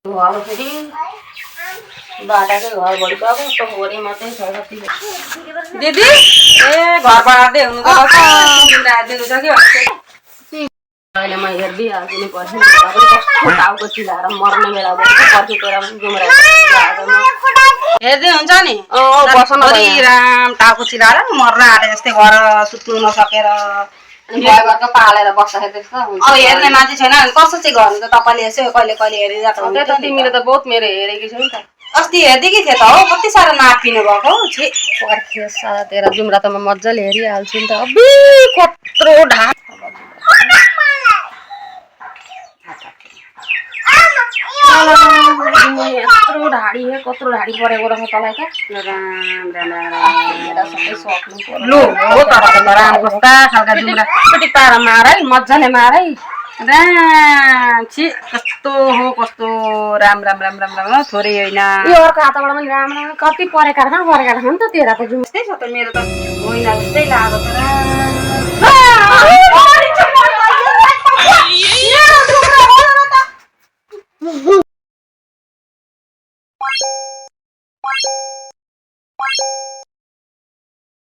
घर फेरि बाटाकै घर भइको अब यस्तो होरी मात्रै छ कति दिदी ए घर बढार्दै हुनु त दिनु छ कि अहिले म हेरिदिइहाल्छु नि पर्छ कस्तो टाउको चिलाएर मर्ने बेला भएको पर्छ तोरा जुम्रा हेर्दै हुन्छ नि राम टाउको चिलाएर मर्न आँटे जस्तै घर सुत्नु नसकेर घरको पालेर बस्दाखेरि त्यस्तो अब हेर्ने मान्छे छैन कसो चाहिँ गर्नु त तपाईँले यसो कहिले कहिले हेरिरहेको हुन्छ तिमीले त बहुत मेरो हेरेकी छौ नि त अस्ति हेर्दैकी थिएँ त हो कति साह्रो नापिनु भएको छि पर्खे सारा तेरा जुम्रा त म मजाले हेरिहाल्छु नि त अबि कत्रो ढाड यत्रो ढाडी हे कत्रो ढाडी परेको रहेछ तँलाई त राम राम राम सबै सक्नु लु हो तर राम कस्ता खालका जुम्रा कति पारा मार है मजाले मार है राम छि कस्तो हो कस्तो राम राम राम राम राम थोरै होइन यो अर्को हातबाट पनि राम राम कति परेका रहेछन् नि त तेरा त जुम जस्तै छ त मेरो त होइन जस्तै लाग्यो त